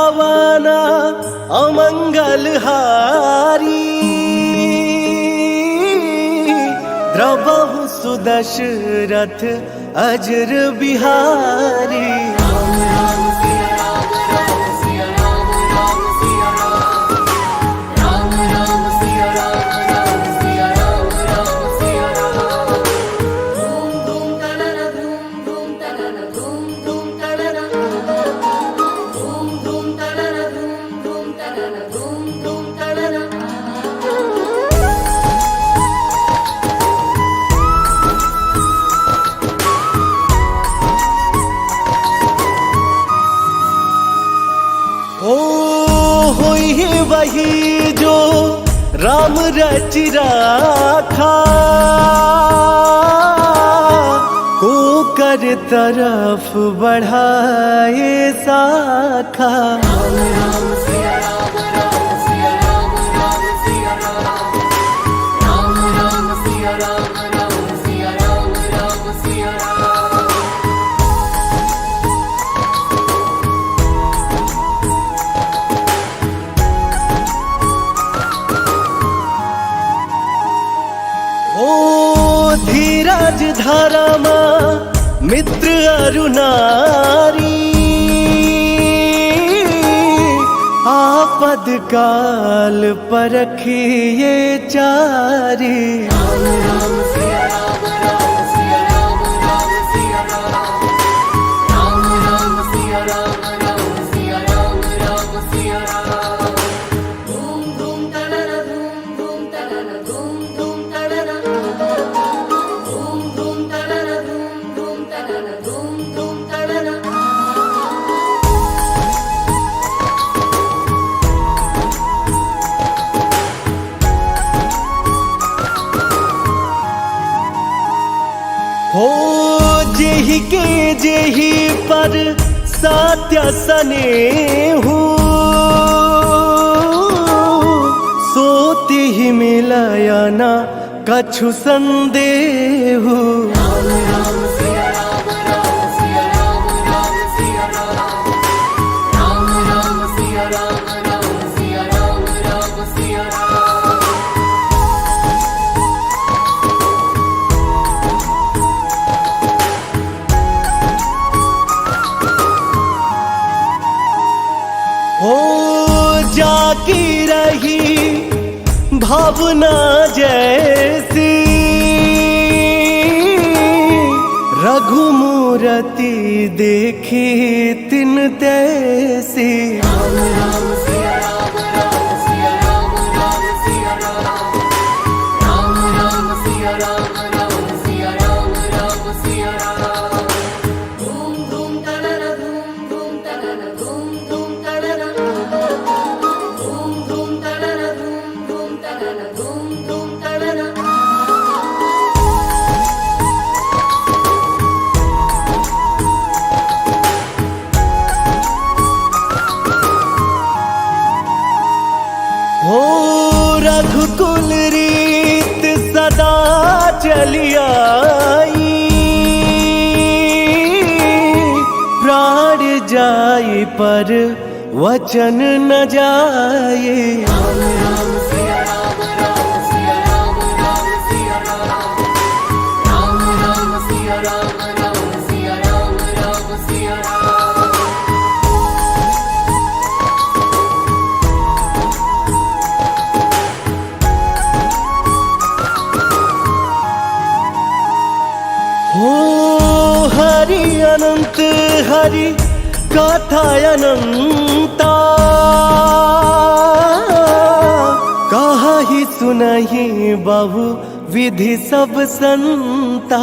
भावाना अमंगलहारी द्रवहु सुदशरथ अजर बिहारी। वही जो राम रच राखा को कर तरफ बढ़ाए शाखा। धीरज धारामा मित्र अरुनारी आपद काल परखिए चारी। हो जेहि के जेहि पर सत्य स्नेहु सोति ही मिलया न कछु संदेहु। जाकी रही भावना जैसी रघुमूरति देखी तिन तैसी। रघुकुल रीत सदा चली आई प्राण जाए पर वचन न जाए। हरि अनंत हरि गाथा अनंता कहा ही सुनहि बहु विधि सब संता।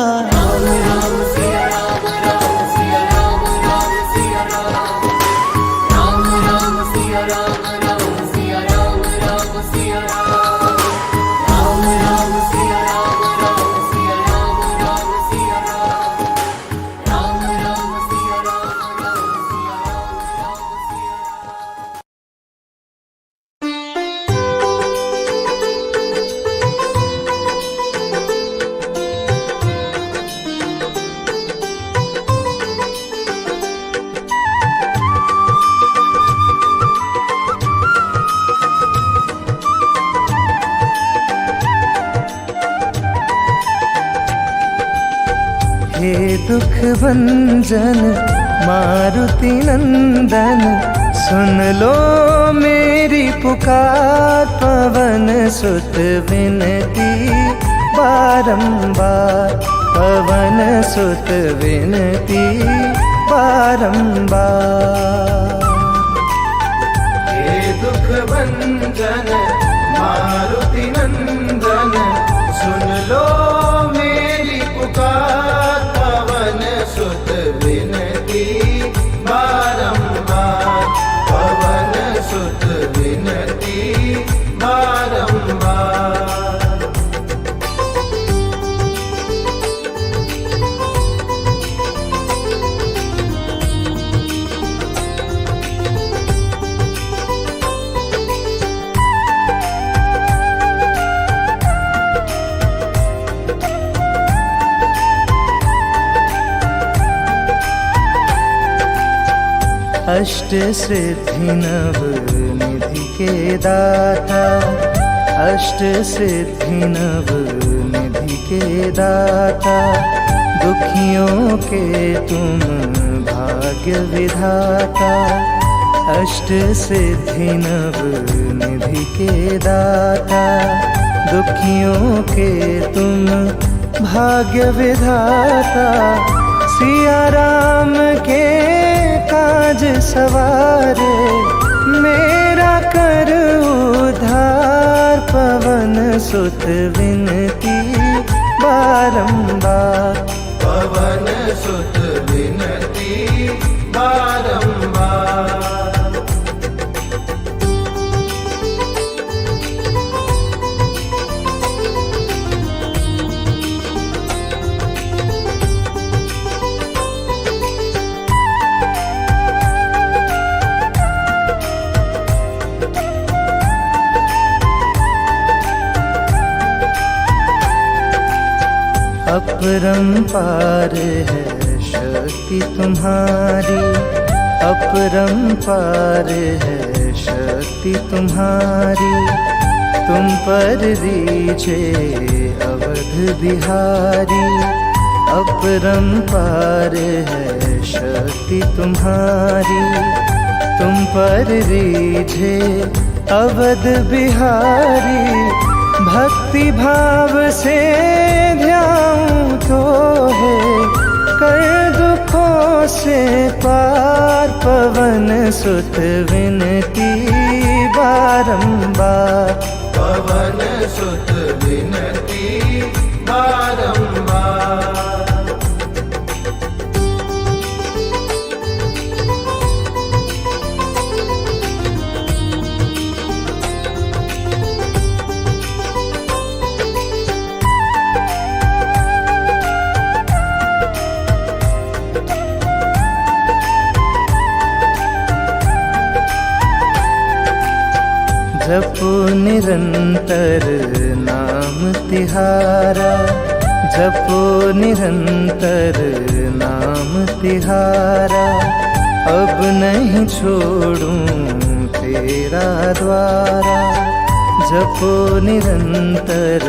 हे दुख भंजन मारुति नंदन, सुन लो मेरी पुकार। पवन सुत विनती बारंबार, पवन सुत विनती बारंबार। हे दुख भंजन मारुति नंदन, सुन लो मेरी पुकार। पवन सुत विनती बारंबार, पवन सुत विनती बारंबार। अष्ट सिद्धि नव निधि के दाता, अष्ट सिद्धि नव निधि के दाता। दुखियों के तुम भाग्य विधाता, अष्ट सिद्धि नव निधि के दाता। दुखियों के तुम भाग्य विधाता, सिया राम के काज सवारे, मेरा कर उद्धार। पवन सुत विनती बारंबार, पवन सुत विनती बारंबार। अपरंपार है शक्ति तुम्हारी, अपरंपार है शक्ति तुम्हारी। तुम पर दीजे अवध बिहारी, अपरंपार है शक्ति तुम्हारी। तुम पर दीजे अवध बिहारी। भक्ति भाव से ध्याऊं तो है कर दुखों से पार। पवन सुत विनती बारंबार, पवन सुत विनती बारंबार। जपो निरंतर नाम तिहारा, जपो निरंतर नाम तिहारा। अब नहीं छोड़ूं तेरा द्वारा, जपो निरंतर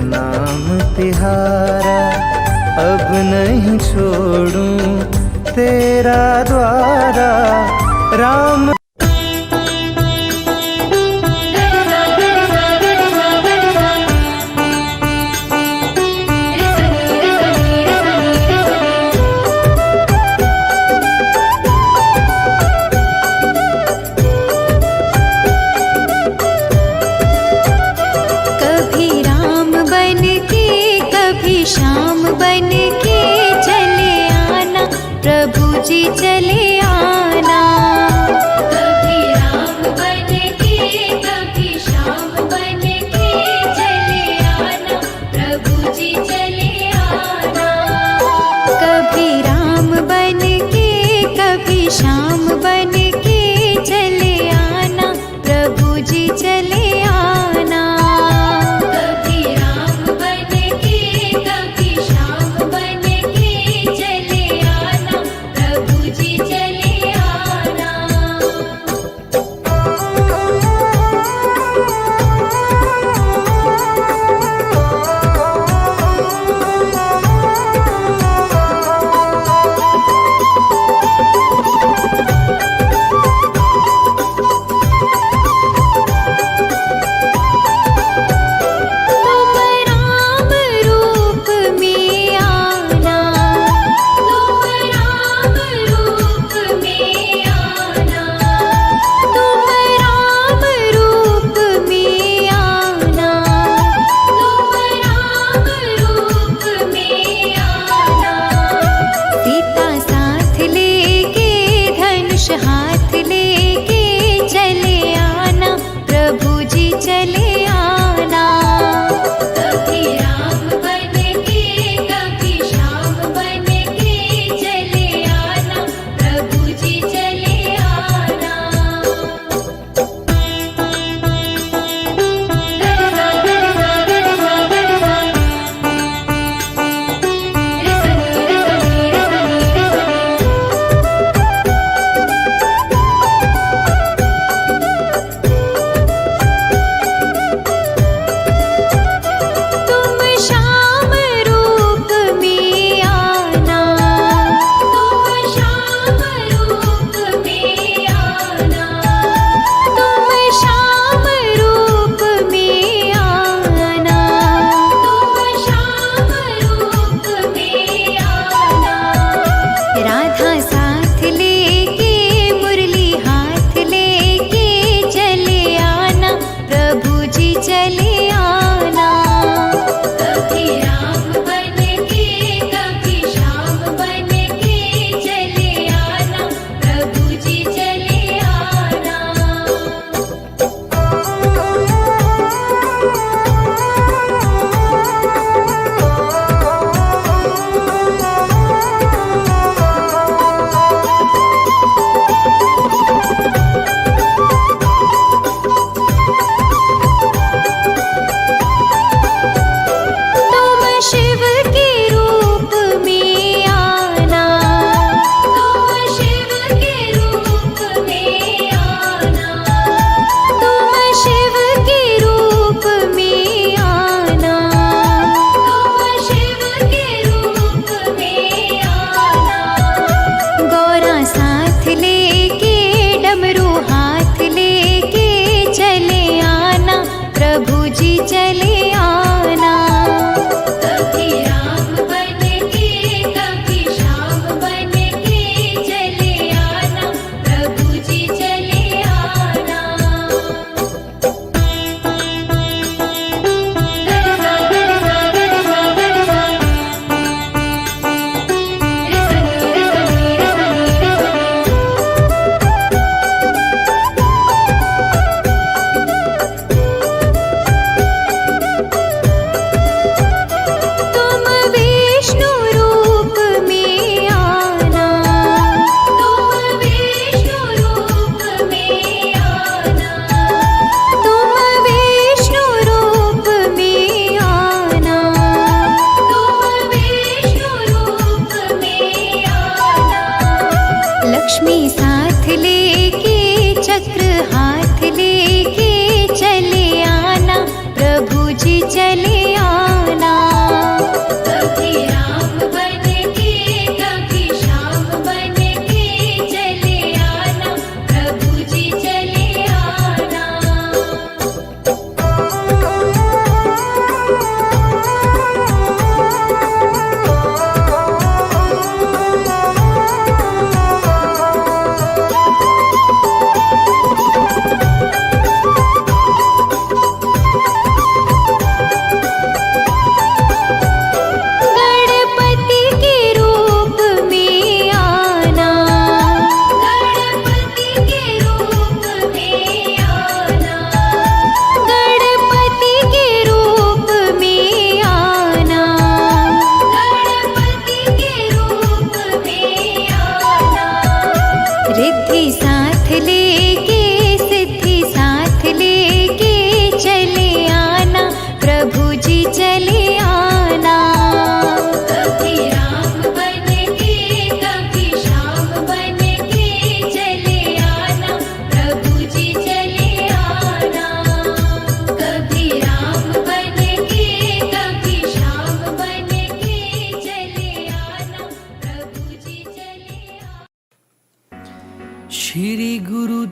नाम तिहारा। अब नहीं छोड़ूं तेरा द्वारा। राम श्याम बन के चले आना, प्रभु जी चले आना।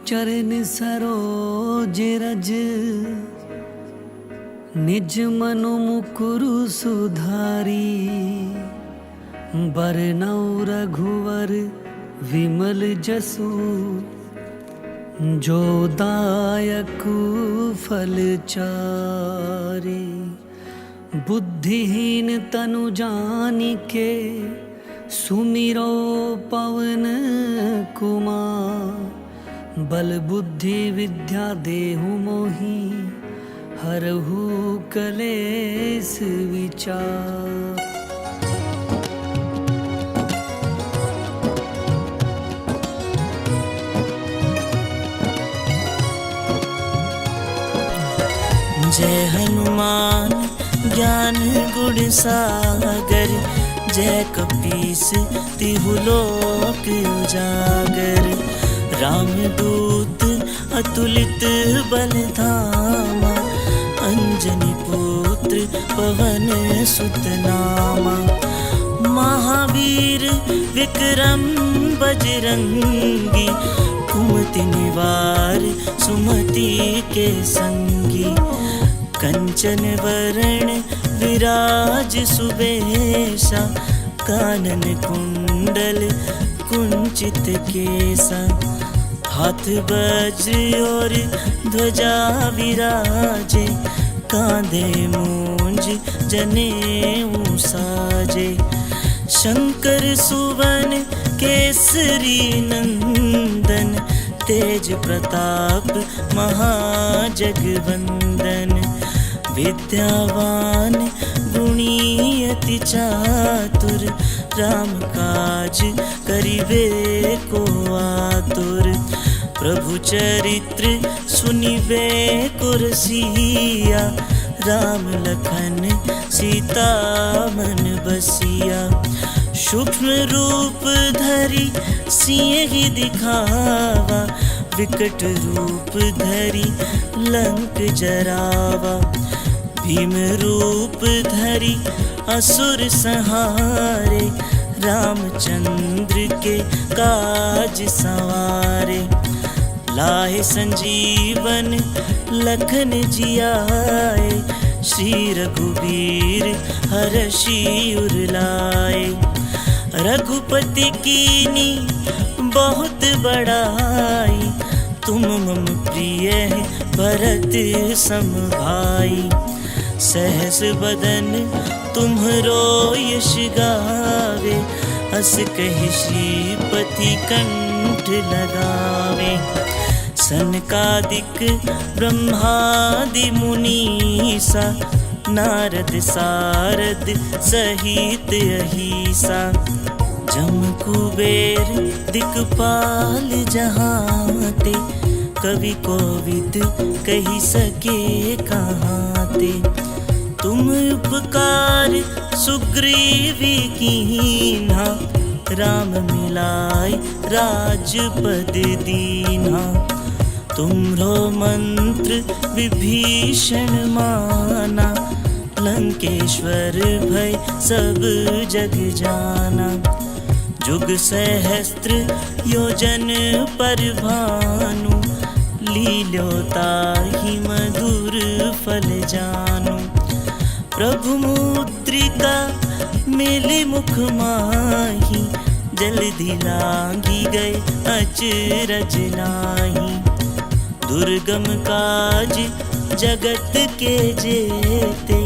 चरण सरोज रज, निज मनु मुकुरु सुधारी। बरनौ रघुवर विमल जसु, जो दायक फल चारि। बुद्धिहीन तनु जानिके, सुमिरो पवन कुमार। बल बुद्धि विद्या देहु मोहि, हरहु कलेस विचार। जय हनुमान ज्ञान गुण सागर, जय कपीस तिहु लोक उजागर। रामदूत अतुलित बल धामा, अंजनी पुत्र पवन सुत नामा। महावीर विक्रम बजरंगी, कुमति निवार सुमति के संगी। कंचन वरण विराज सुबेशा, कानन कुंडल कुंचित केसा। हाथ वज्र और ध्वजा विराजे, कांधे मूंज जनेऊ साजे। शंकर सुवन केसरी नंदन, तेज प्रताप महाजगवंदन। विद्यावान गुणी अति चातुर, राम काज करिबे को आतुर। प्रभु चरित्र सुनिबे को रसिया, राम लखन सीता मन बसिया। सूक्ष्म रूप धरि सिंह दिखावा, विकट रूप धरि लंक जरावा। भीम रूप धरि असुर संहारे, रामचंद्र के काज सवारे। लाए संजीवन लखन जियाए, श्री रघुबीर हरषि उर लाए। रघुपति कीनी बहुत बड़ाई, तुम मम प्रिय भरत सम भाई। सहस बदन तुम्हरो यश गावे, अस कहि श्रीपति कंठ लगावे। सनकादिक ब्रह्मादि मुनीसा, नारद सारद सहित अहीसा। जम कुबेर दिक्पाल जहांते, कवि कोविद कही सके कहाते। तुम उपकार सुग्रीवी कीन्हा, राम मिलाय राजपद दीन्हा। तुम्हरो मंत्र विभीषण माना, लंकेश्वर भय सब जग जाना। जुग सहस्त्र योजन पर भानु, लील्यो ताहि मधुर फल जानु। प्रभु मुद्रिका मेलि मुख माहि, जल्दी लांघि गए अचरज नाहि। दुर्गम काज जगत के जेते,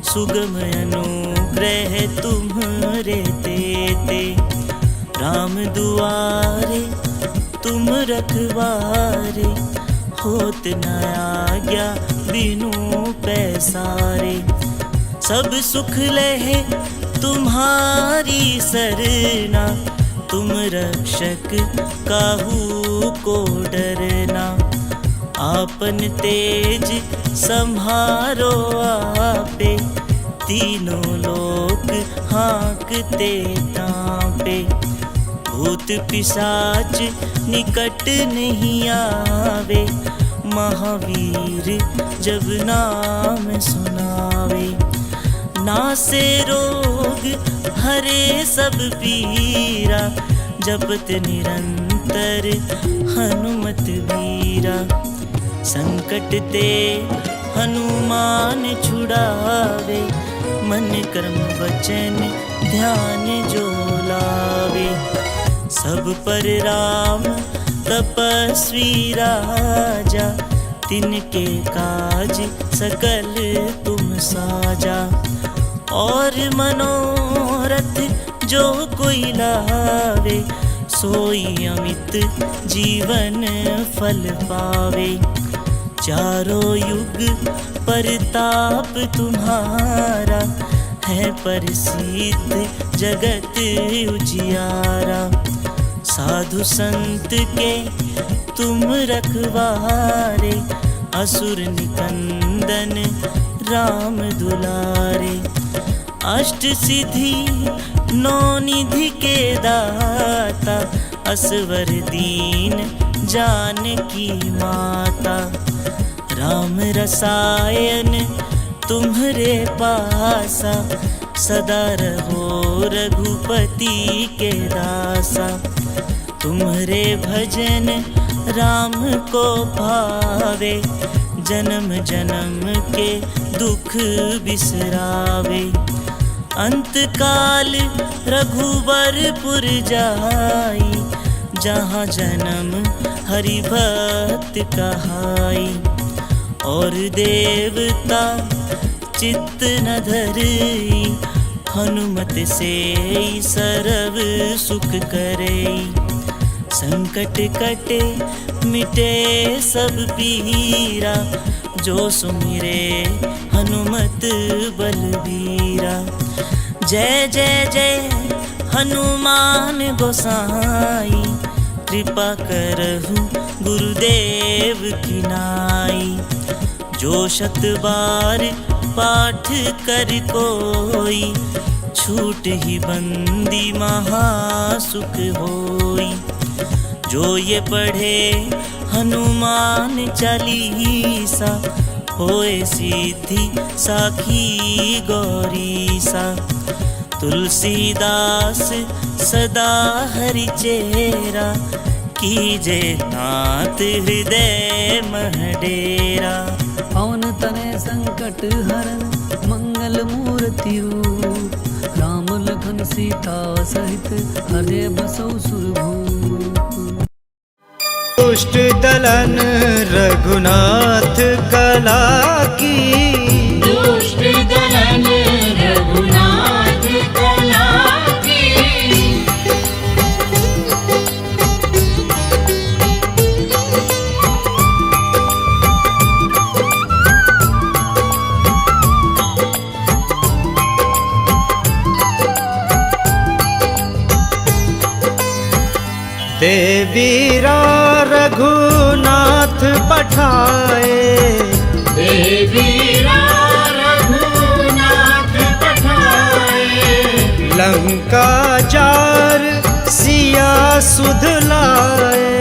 सुगम अनुग्रह तुम्हरे तेते। राम दुआरे तुम रखवारे, होत न आज्ञा बिनु पैसारे। सब सुख लहे तुम्हारी सरना, तुम रक्षक काहू को डरना। आपन तेज संहारो आपे, तीनों लोक हाँकते कांपे। भूत पिशाच निकट नहीं आवे, महावीर जब नाम सुनावे। नासे रोग हरे सब पीरा, जपत निरंतर हनुमत वीरा। संकट ते हनुमान छुड़ावे, मन कर्म वचन ध्यान जो लावे। सब पर राम तपस्वी राजा, तिनके काज सकल तुम साजा। और मनोरथ जो कोई लावे, सोई अमित जीवन फल पावे। चारों युग परताप तुम्हारा, है प्रसिद्ध जगत उजियारा। साधु संत के तुम रखवारे, असुर निकंदन राम दुलारे। अष्ट सिद्धि नौ निधि के दाता, असवर दीन जानकी माता। राम रसायन तुम्हरे पासा, सदा रहो रघुपति के दासा। तुम्हरे भजन राम को भावे, जन्म जन्म के दुख बिसरावे। अंत काल रघुबरपुर जाई, जहाँ जन्म हरि भक्त कहाई। और देवता चित्त न धरई, हनुमत से सर्व सुख करई। संकट कटे मिटे सब पीरा, जो सुमिरे हनुमत बलबीरा। जय जय जय हनुमान गोसाई, कृपा करहु गुरुदेव की नाई। जो शत बार पाठ कर कोई, छूट ही बंदी महासुख होई। जो ये पढ़े हनुमान चालीसा, होए सिद्धि साखी गौरीसा। तुलसीदास सदा हरि चेरा, कीजे नाथ हृदय महडेरा। पवन तनय संकट हरन मंगल मूर्ति रूप, राम लखन सीता सहित हृदय बसौ सुरभूप। दुष्ट दलन रघुनाथ कला की, दुष्ट दलन रघुनाथ कला की। देवीरा रघुनाथ पठाए, देवीरा रघुनाथ पठाए। लंका जार सिया सुध लाए,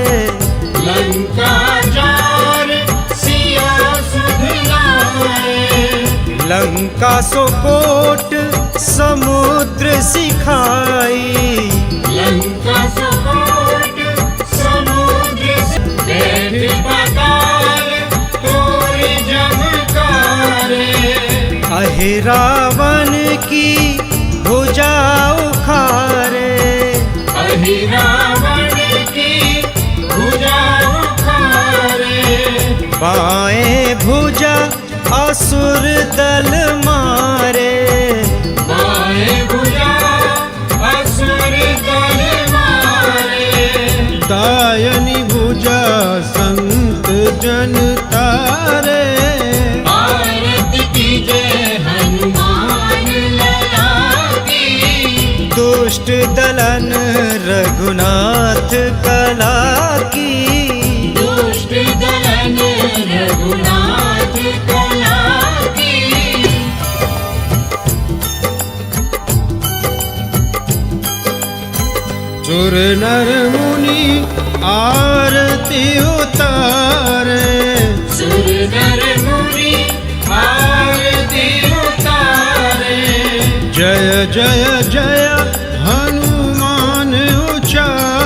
लंका जार सिया सुध लाए। लंका सोकोट समुद्र सिखाई, लंका सोकोट समुद्र बैठ पाताल तोरे जमकारे। अहि रावण की भुजा उखारे, अहि रावण की भुजा उखारे। बाएं भुजा असुर दल मारे, बाएं भुजा असुर दल मारे। दायनी भुजा संत जन तारे। आरती कीजे हनुमान लला की, दुष्ट दलन रघुनाथ कला की। दुष्ट दलन रघुनाथ कला की। सुर नर मुनि आरती उतारे, सुर नर मुनि आरती उतारे। जय जय जय हनुमान उचारे।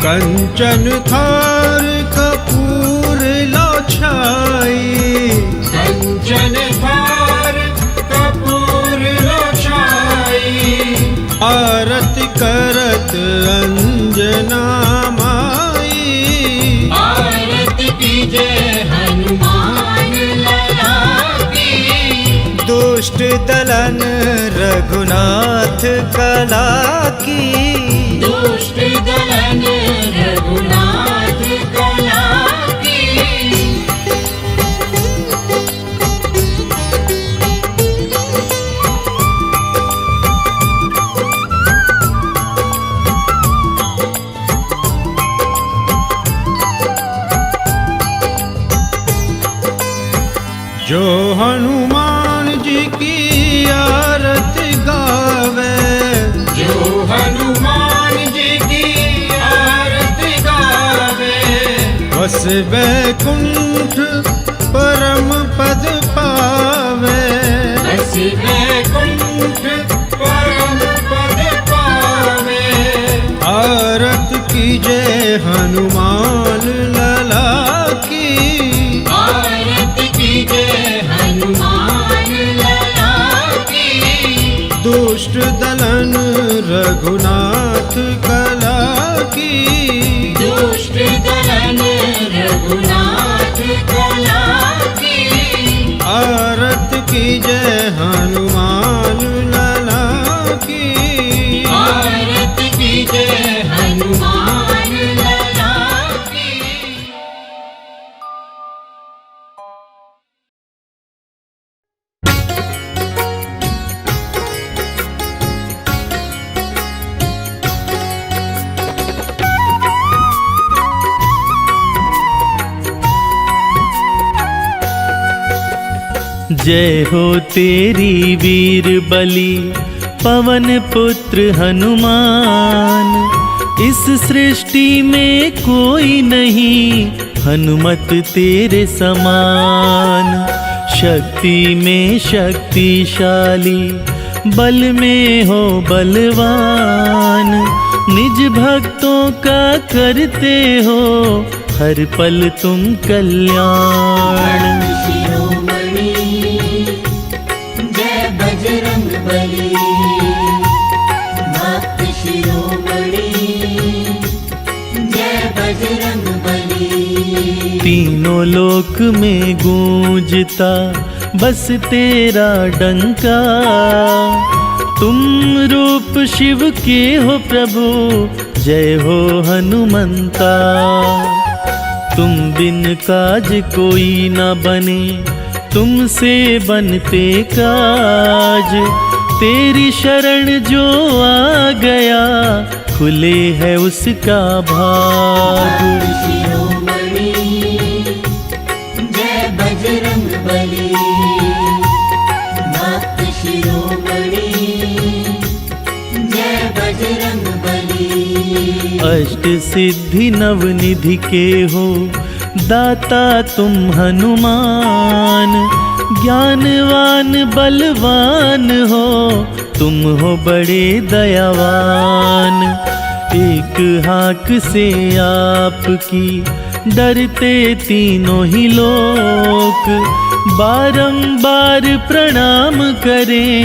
कंचन थार कपूर लो छाई, कंचन थार कपूर लो छाई, आरती करत अंजना माई, आरती कीजे हनुमान लला की, दुष्ट दलन रघुनाथ कला की, दुष्ट दलन रघुनाथ कला की। जो हनुमान जी की आरती गावे, जो हनुमान जी की आरती गावे, बस वैकुंठ परम पद पावे, बस वैकुंठ परम पद पावे, आरत कीजे हनुमान लला की, आरती कीजे हनुमान लला की, दुष्ट दलन रघुनाथ कला की, दुष्ट दलन रघुनाथ कला की, आरत कीजे हनुमान लला की, आरती कीजे हनुमान लला की। जय हो तेरी वीर बलि पवन पुत्र हनुमान, इस सृष्टि में कोई नहीं हनुमत तेरे समान। शक्ति में शक्तिशाली, बल में हो बलवान, निज भक्तों का करते हो हर पल तुम कल्याण। शिरोमणि जय बजरंग बली, भक्त शिरोमणि जय बजरंग बली। तीनों लोक में गूंजता बस तेरा डंका, तुम रूप शिव के हो प्रभु, जय हो हनुमंता। तुम बिन काज कोई न बने, तुमसे बनते काज, तेरी शरण जो आ गया खुले है उसका भाग। शिरोमणि जय बजरंग बली, भक्त शिरोमणि जय बजरंग बली। अष्ट सिद्धि नवनिधि के हो दाता तुम हनुमान, ज्ञानवान बलवान हो तुम हो बड़े दयावान। एक हाक से आपकी डरते तीनों ही लोक, बारंबार प्रणाम करें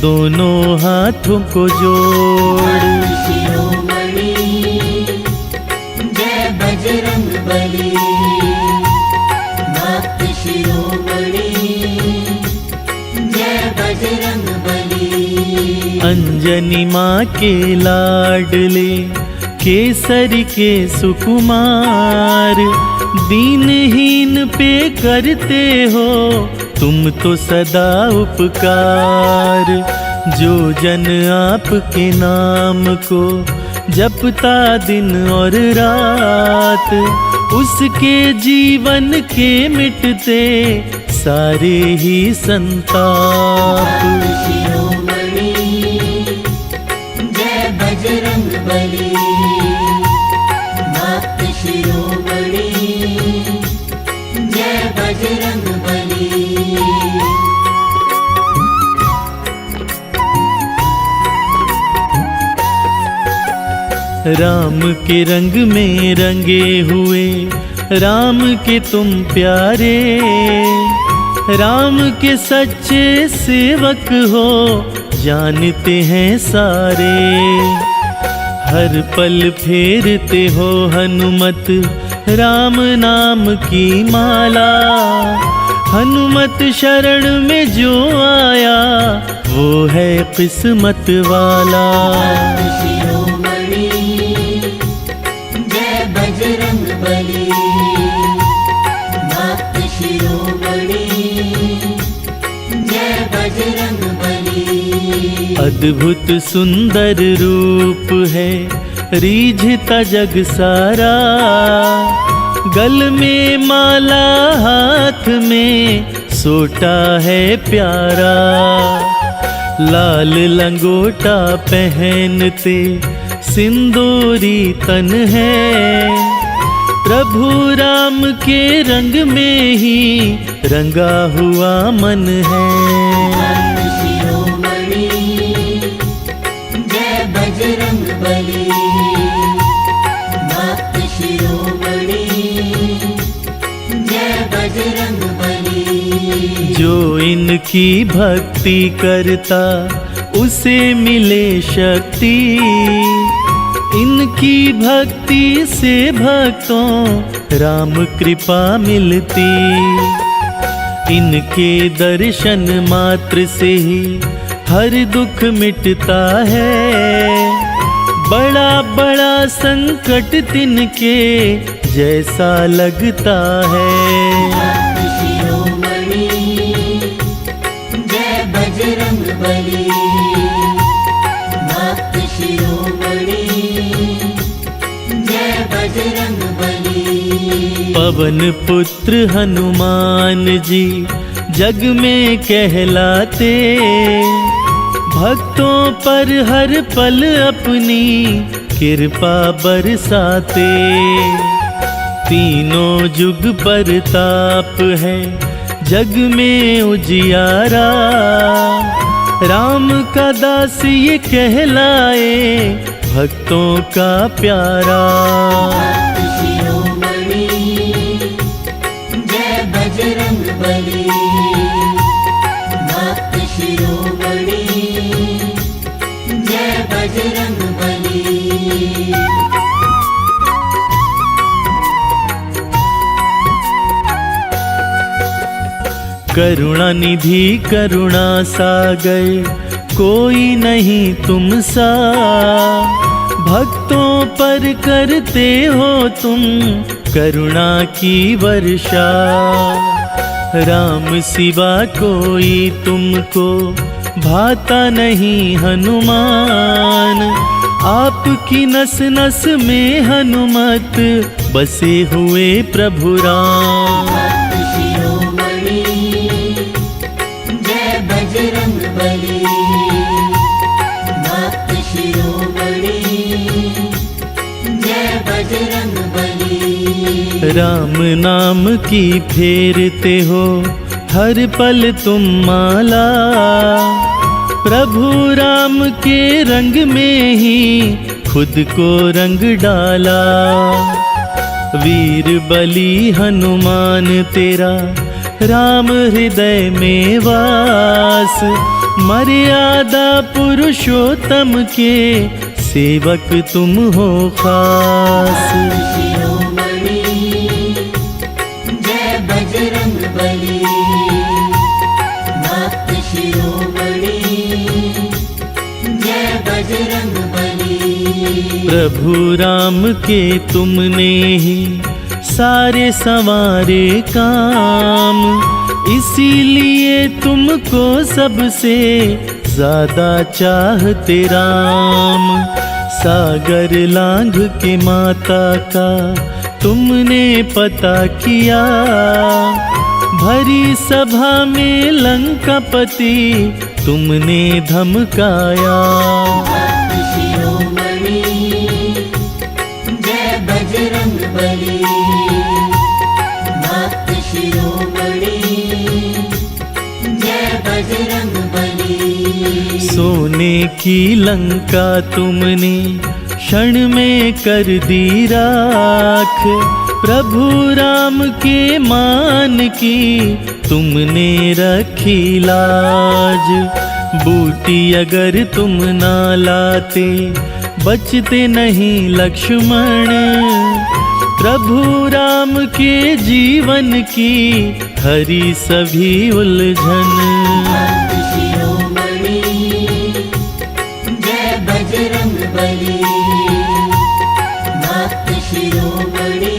दोनों हाथों को जोड़। शिरोमणि जय बजरंग बली, भक्त शिरोमणि जय बजरंग बली। अंजनी माँ के लाडले केसरी के सुकुमार, दीनहीन पे करते हो तुम तो सदा उपकार। जो जन आपके नाम को जपता दिन और रात, उसके जीवन के मिटते सारे ही संताप। शिरोमणि जय बजरंग बली, भक्त शिरोमणि जय बजरंग बली। राम के रंग में रंगे हुए राम के तुम प्यारे, राम के सच्चे सेवक हो जानते हैं सारे। हर पल फेरते हो हनुमत राम नाम की माला, हनुमत शरण में जो आया वो है किस्मत वाला। शिरोमणि जय बजरंग बली, भक्त शिरोमणि जय बजरंग बली। अद्भुत सुंदर रूप है रीझता जग सारा, गल में माला हाथ में सोटा है प्यारा। लाल लंगोटा पहनते सिंदूरी तन है, प्रभु राम के रंग में ही रंगा हुआ मन है। शिरोमणि जय बजरंग बली, भक्त शिरोमणि जय बजरंग बली। जो इनकी भक्ति करता उसे मिले शक्ति, इनकी भक्ति से भक्तों राम कृपा मिलती। इनके दर्शन मात्र से ही हर दुख मिटता है, बड़ा बड़ा संकट तिनके जैसा लगता है। शिरोमणि जय बजरंग बली, भक्त शिरोमणि जय बजरंग बली। पवन पुत्र हनुमान जी जग में कहलाते, भक्तों पर हर पल अपनी कृपा बरसाते। तीनों जुग परताप है जग में उजियारा, राम का दास ये कहलाए भक्तों का प्यारा। शिरोमणि जय बजरंग बली, भक्त शिरोमणि जय बजरंग बली। करुणा निधि करुणा सागर कोई नहीं तुम सा, भक्तों पर करते हो तुम करुणा की वर्षा। राम सिवा कोई तुमको भाता नहीं हनुमान, आपकी नस नस में हनुमत बसे हुए प्रभु राम। शिरोमणि जय बजरंग बली, भक्त शिरोमणि जय बजरंग बली। राम नाम की फेरते हो हर पल तुम माला, प्रभु राम के रंग में ही खुद को रंग डाला। वीर बली हनुमान तेरा राम हृदय में वास, मर्यादा पुरुषोत्तम के सेवक तुम हो खास। शिरोमणि जय बजरंग बली, भक्त शिरोमणि जय बजरंग बली। प्रभु राम के तुमने ही सारे संवारे काम, इसीलिए तुमको सबसे ज्यादा चाहते राम। सागर लांघ के माता का तुमने पता किया, भरी सभा में लंकापति तुमने धमकाया। शिरोमणि जय बजरंग बली, भक्त शिरोमणि जय बजरंग बली। सोने की लंका तुमने क्षण में कर दी राख। प्रभु राम के मान की तुमने रखी लाज। बूटी अगर तुम ना लाते बचते नहीं लक्ष्मण। प्रभु राम के जीवन की हरी सभी उलझन। भक्त शिरोमणि जय बजरंग बली। भक्त शिरोमणि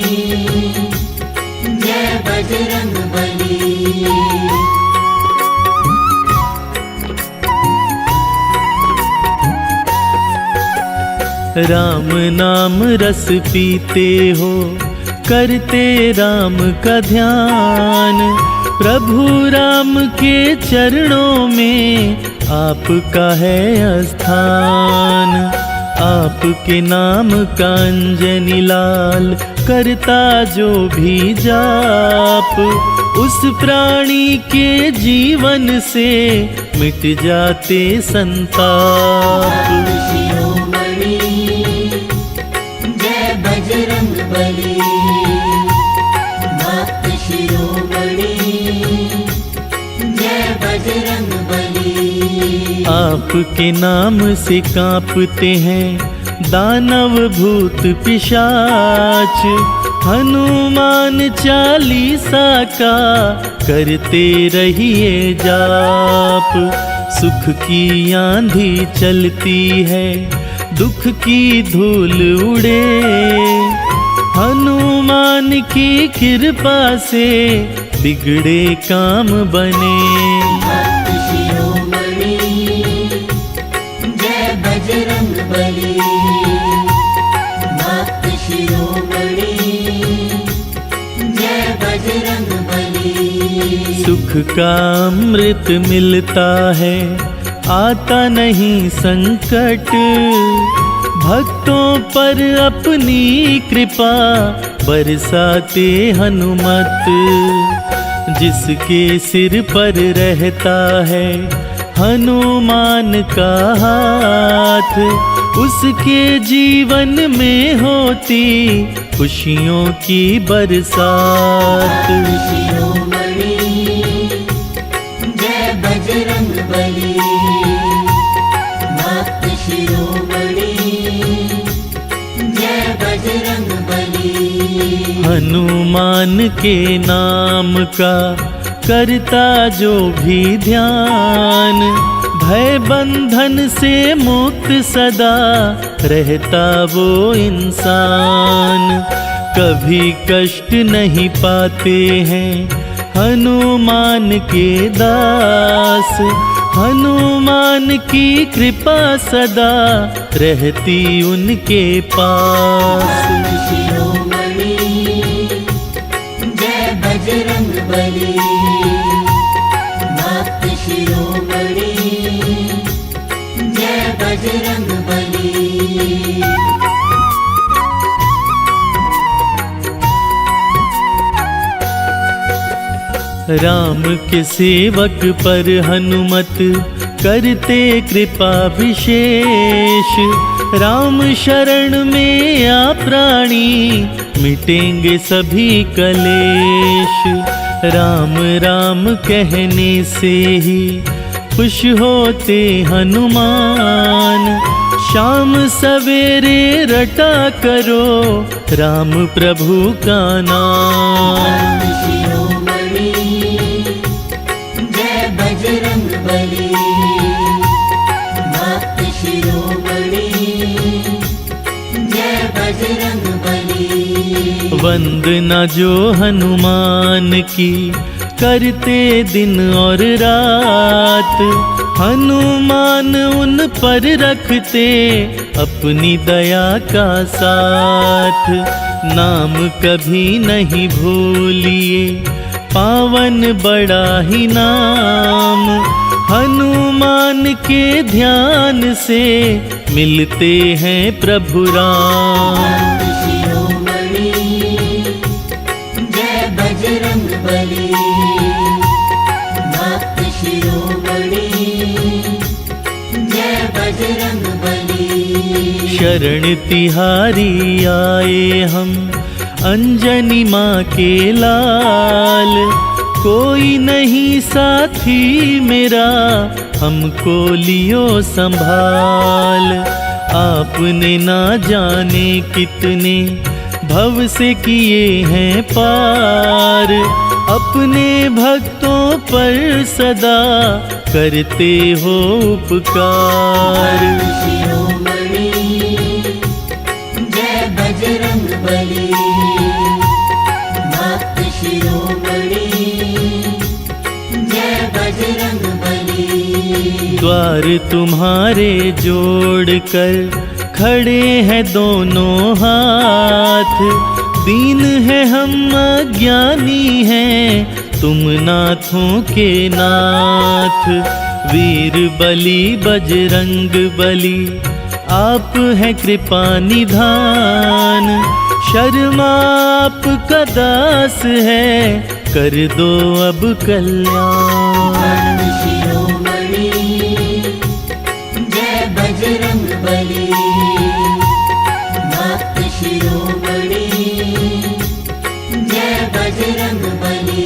जय बजरंग बली। राम नाम रस पीते हो करते राम का ध्यान। प्रभु राम के चरणों में आपका है स्थान। आपके नाम का अंजनी लाल करता जो भी जाप। उस प्राणी के जीवन से मिट जाते संताप। शिरोमणि जय बजरंग बली। भक्त शिरोमणि जय बजरंग बली। आपके नाम से कांपते हैं दानव भूत पिशाच। हनुमान चालीसा का करते रहिए जाप। सुख की आंधी चलती है दुख की धूल उड़े। हनुमान की कृपा से बिगड़े काम बने। भक्त शिरोमणि जय बजरंग बली। भक्त शिरोमणि जय बजरंग बली। सुख का अमृत मिलता है आता नहीं संकट। भक्तों पर अपनी कृपा बरसाते हनुमत। जिसके सिर पर रहता है हनुमान का हाथ। उसके जीवन में होती खुशियों की बरसात। शिरोमणि जय बजरंग बली। भक्त शिरोमणि जय बजरंग बली। हनुमान के नाम का करता जो भी ध्यान। भय बंधन से मुक्त सदा रहता वो इंसान। कभी कष्ट नहीं पाते हैं हनुमान के दास। हनुमान की कृपा सदा रहती उनके पास। शिरोमणि जय बजरंग बली। भक्त शिरोमणि जय बजरंग बली। राम के सेवक पर हनुमत करते कृपा विशेष। राम शरण में आ प्राणी मिटेंगे सभी कलेश। राम राम कहने से ही खुश होते हनुमान। शाम सवेरे रटा करो राम प्रभु का नाम। शिरोमणि जय बजरंग बली। भक्त शिरोमणि जय बजरंग बली। वंदना जो हनुमान की करते दिन और रात। हनुमान उन पर रखते अपनी दया का साथ। नाम कभी नहीं भूलिए पावन बड़ा ही नाम। हनुमान के ध्यान से मिलते हैं प्रभु राम। शिरोमणि जय बजरंग बली। भक्त शिरोमणि जय बजरंग बली। शरण तिहारी आए हम अंजनी माँ के लाल। कोई नहीं साथी मेरा हमको लियो संभाल। आपने ना जाने कितने भव से किए हैं पार। अपने भक्तों पर सदा करते हो उपकार। शिरोमणि जय बजरंग बली। भक्त शिरोमणि जय बजरंग बली। द्वार तुम्हारे जोड़ कर खड़े हैं दोनों हाथ। दीन है हम अज्ञानी हैं तुम नाथों के नाथ। वीर बली बजरंग बली आप हैं कृपा निधान। शर्मा आपका दास है कर दो अब कल्याण। शिरोमणि जय बजरंग बली। भक्त शिरोमणि जय बजरंग बली।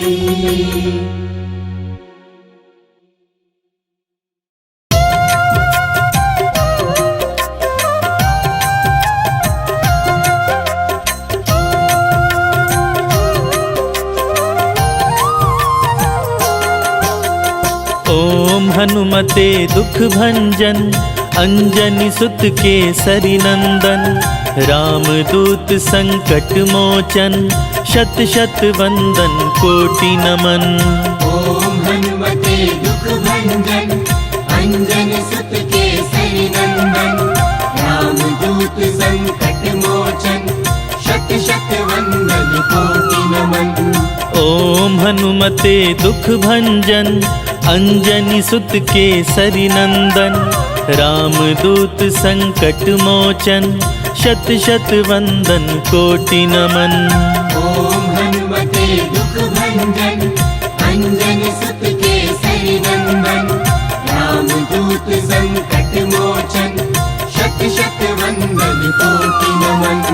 ओम हनुमते दुख भंजन अंजनी सुत केसरी नंदन। रामदूत संकट मोचन शत शत वंदन कोटि नमन। ओम हनुमते दुख भंजन अंजनी सुत केसरी नंदन। रामदूत संकट मोचन शत शत वंदन कोटि नमन। ओम हनुमते दुख भंजन अंजनी सुत केसरी नंदन। रामदूत संकट मोचन शत शत वंदन कोटि नमन। ओम हनुमते दुख भंजन अंजनी सुत केसरी नंदन। रामदूत संकट मोचन शत शत वंदन कोटि नमन।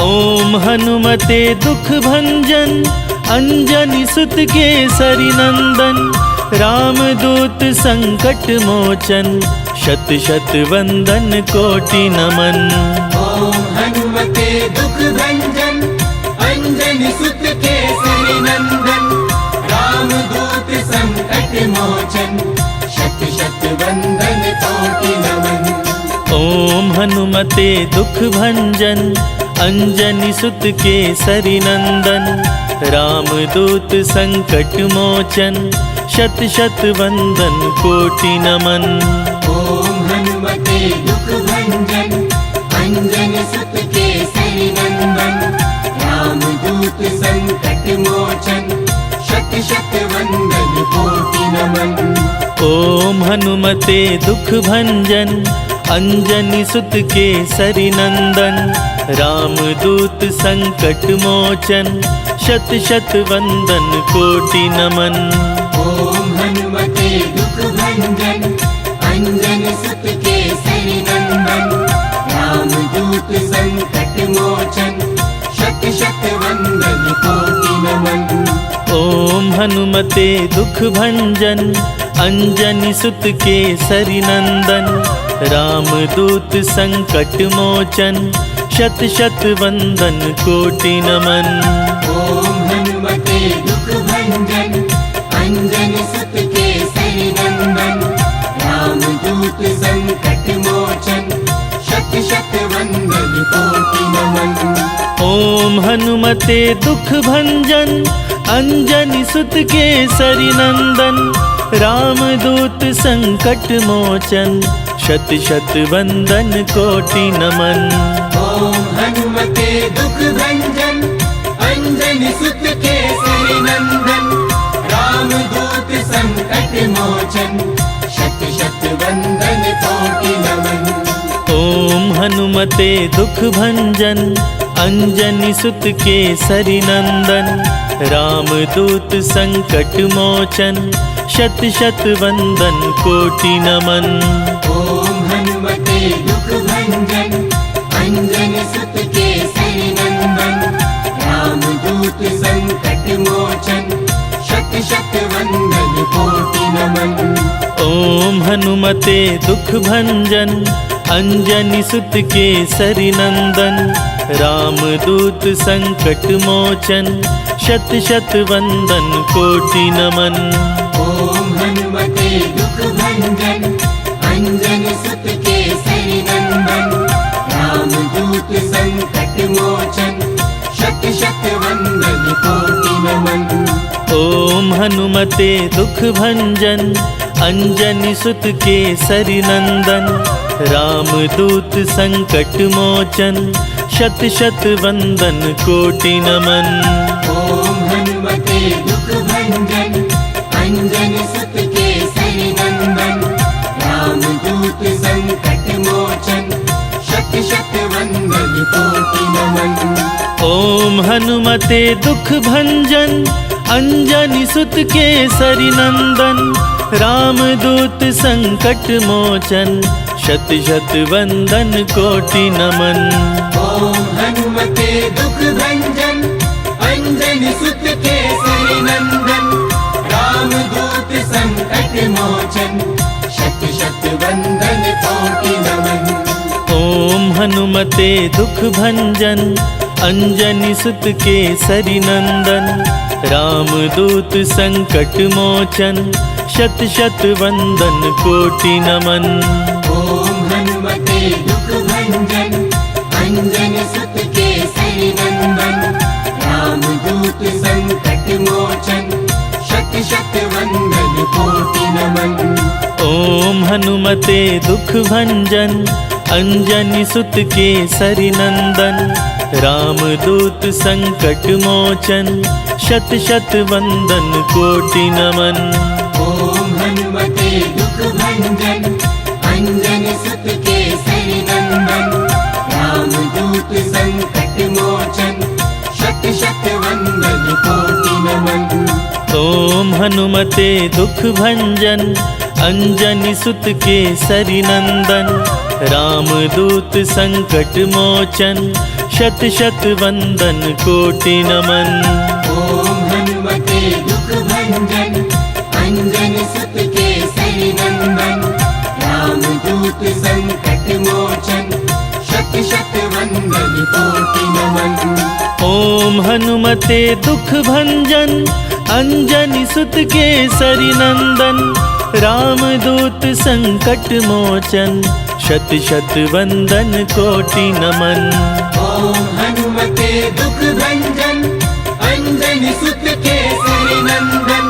ओम हनुमते दुख भंजन अंजनी सुत केसरी नंदन। रामदूत संकट मोचन शत शत वंदन कोटि नमन। ओम हनुमते दुख भंजन अंजनी सुत केसरी नंदन। रामदूत संकट मोचन शत शत वंदन कोटि नमन। ओम हनुमते दुख भंजन अंजनी सुत केसरी नंदन। रामदूत संकट मोचन शत शत वंदन कोटि नमन। ओम हनुमते दुख भंजन अंजनी सुत केसरी नंदन। रामदूत संकट मोचन शत शत वंदन कोटि नमन। ओम हनुमते दुख भंजन अंजनी सुत केसरी नंदन। रामदूत संकट मोचन शत शत वंदन कोटि नमन। ओम हनुमते दुख भंजन अंजनी सुत केसरी नंदन। रामदूत संकट मोचन शत शत वंदन कोटि नमन। ओम हनुमते दुख भंजन अंजनी सुत केसरी नंदन। रामदूत संकट मोचन शत शत वंदन कोटि नमन। ओम हनुमते दुख भंजन अंजनी सुत केसरी नंदन। रामदूत संकट मोचन शत शत वंदन कोटि नमन। ओम हनुमते दुख भंजन अंजनी सुत केसरी नंदन। रामदूत संकट मोचन शत शत वंदन कोटि नमन। ओम हनुमते दुख भंजन अंजनी सुत केसरी नंदन। रामदूत संकट मोचन शत शत वंदन कोटि नमन। ओम हनुमते दुख भंजन अंजनी सुत केसरी नंदन। रामदूत संकट मोचन शत शत वंदन कोटि नमन। ओम हनुमते दुख भंजन अंजनी सुत केसरी नंदन रामदूत संकट मोचन शत शत वंदन कोटि नमन। ओम हनुमते दुख भंजन अंजनी सुत केसरी नंदन रामदूत संकट मोचन शत शत वंदन कोटि नमन। ओम हनुमते दुख भंजन अंजनी सुत केसरी नंदन रामदूत संकट मोचन शत शत वंदन कोटि नमन। ओम हनुमते दुख भंजन अंजनी सुत केसरी नंदन रामदूत संकट मोचन शत शत वंदन कोटि नमन। ओम हनुमते दुख भंजन अंजनी सुत केसरी नंदन रामदूत संकट मोचन शत शत वंदन कोटि नमन। ओम हनुमते दुख भंजन अंजनी सुत केसरी नंदन रामदूत संकट मोचन शत शत वंदन कोटि नमन। ओम हनुमते दुख भंजन अंजनी सुत केसरी नंदन रामदूत संकट मोचन शत शत वंदन कोटि नमन। ओम हनुमते दुख भंजन अंजनी सुत केसरी नंदन रामदूत संकट मोचन शत शत वंदन कोटि नमन। ओम हनुमते दुख भंजन अंजनी सुत केसरी नंदन रामदूत संकट मोचन शत शत वंदन कोटि नमन। ओम हनुमते दुख भंजन अंजनी सुत केसरी नंदन रामदूत संकट मोचन शत शत वंदन कोटि नमन। ओम हनुमते दुख भंजन अंजनी सुत केसरी नंदन रामदूत संकट मोचन शत शत वंदन कोटि नमन। ओम हनुमते दुख भंजन अंजनी सुत केसरी नंदन रामदूत संकट मोचन शत शत वंदन कोटि नमन। ओम हनुमते दुख भंजन अंजनी सुत केसरी नंदन रामदूत संकट मोचन शत शत वंदन कोटि नमन। ओम हनुमते दुख भंजन अंजनी सुत केसरी नंदन रामदूत संकट मोचन शत शत वंदन कोटि नमन। ओम हनुमते दुख भंजन अंजनी सुत केसरी नंदन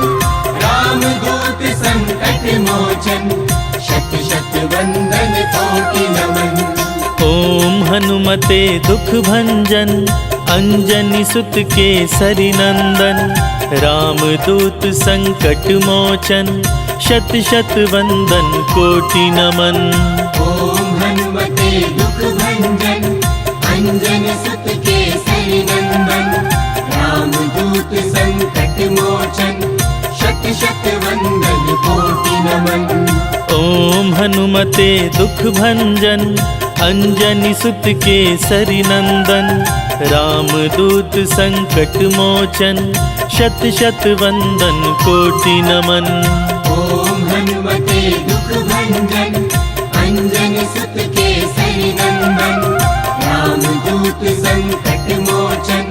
रामदूत संकट मोचन शत शत वंदन कोटि नमन। ओम हनुमते दुख भंजन अंजनी सुत केसरी नंदन रामदूत संकट मोचन शत शत वंदन कोटि नमन। ओम हनुमते दुख भंजन अंजनी सुत केसरी नंदन रामदूत संकट मोचन शत शत वंदन कोटि नमन। ओम हनुमते दुख भंजन अंजनी सुत केसरी नंदन रामदूत संकट मोचन शत शत वंदन कोटि नमन। ओम हनुमते दुख भंजन अंजनी सुत केसरी नंदन रामदूत संकट मोचन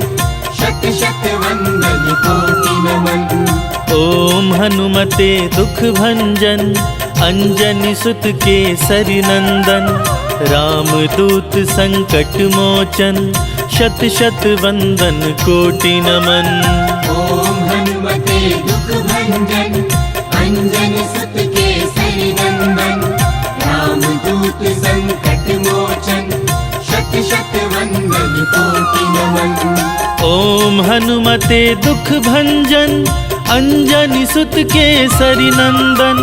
शत शत वंदन कोटि नमन। ओम हनुमते दुख भंजन अंजनी सुत केसरी नंदन रामदूत संकट मोचन शत शत वंदन कोटि नमन। ओम हनुमते दुख भंजन अंजनी सुत केसरी नंदन रामदूत संकट मोचन शत शत वंदन कोटि नमन। ओम हनुमते दुख भंजन अंजनी सुत केसरी नंदन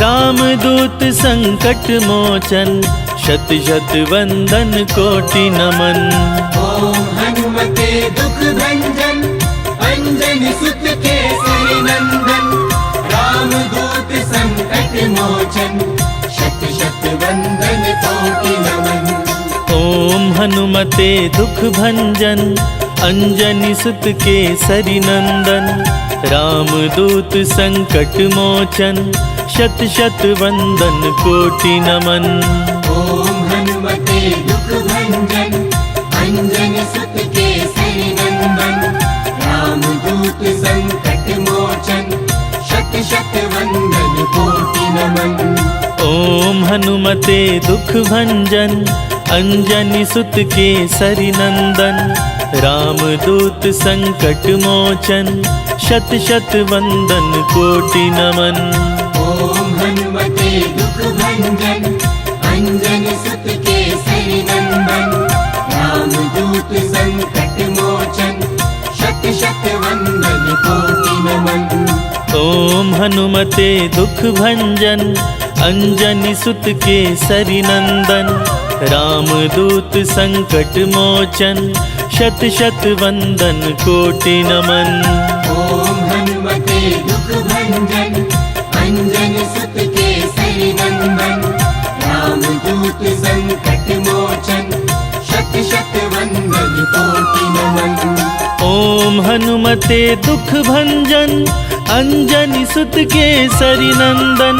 रामदूत संकट मोचन शत शत वंदन कोटि नमन। ओम हनुमते दुख भंजन अंजनी सुत केसरी नंदन रामदूत संकट मोचन शत शत वंदन कोटि नमन। ओम हनुमते दुख भंजन अंजनी सुत केसरी नंदन रामदूत संकट मोचन शत शत वंदन कोटि नमन। ओम हनुमते दुख भंजन अंजनी सुत केसरी नंदन रामदूत संकट मोचन शत शत वंदन कोटि नमन। ओम हनुमते दुख भंजन अंजनी सुत केसरी नंदन रामदूत संकट मोचन शत शत वंदन कोटि नमन। ओम हनुमते दुख भंजन अंजनी सुत केसरी नंदन रामदूत संकट मोचन शत शत वंदन कोटि नमन। ओम हनुमते दुख भंजन अंजनी सुत केसरी नंदन रामदूत संकट मोचन शत शत वंदन कोटि नमन। ओम हनुमते दुख भंजन अंजनी सुत केसरी नंदन रामदूत संकट मोचन शत शत वंदन कोटि नमन। ओम हनुमते दुख भंजन अंजनी सुत केसरी नंदन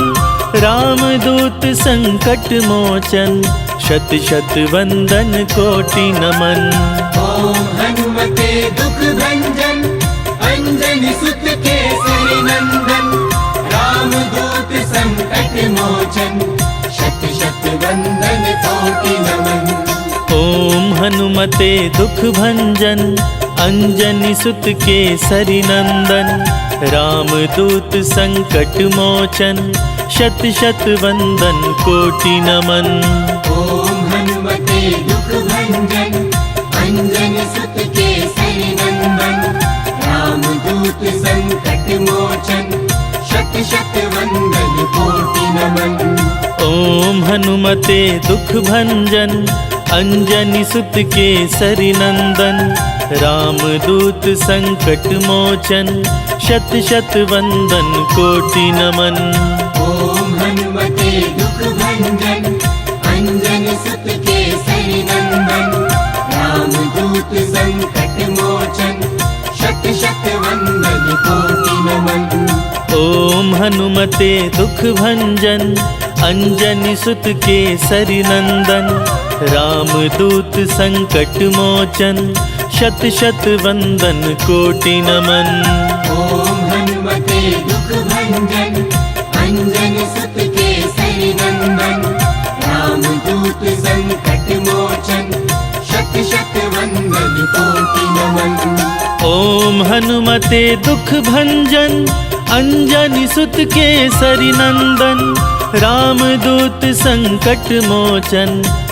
रामदूत संकट मोचन शत शत वंदन कोटि नमन। ओम हनुमते दुख भंजन अंजनी सुत केसरी नंदन रामदूत संकट मोचन शत शत वंदन कोटि नमन। ओम हनुमते दुख भंजन अंजनी सुत केसरी नंदन रामदूत संकट मोचन शत शत वंदन कोटि नमन। ओम हनुमते दुख भंजन अंजनी सुत केसरी नंदन रामदूत संकट मोचन शत शत वंदन कोटि नमन। ओम हनुमते दुख भंजन अंजनी सुत केसरी नंदन रामदूत संकट मोचन शत शत वंदन कोटि नमन। ओम हनुमते दुख भंजन अंजनी सुत केसरी नंदन रामदूत संकट मोचन शत शत वंदन कोटि नमन। ओम हनुमते दुख भंजन अंजनी सुत केसरी नंदन रामदूत संकट मोचन शत शत वंदन कोटि नमन। ओम हनुमते दुख भंजन अंजनी सुत केसरी नंदन रामदूत संकट मोचन शत शत वंदन कोटि नमन। ओम हनुमते दुख भंजन अंजनी सुत केसरी नंदन रामदूत संकट मोचन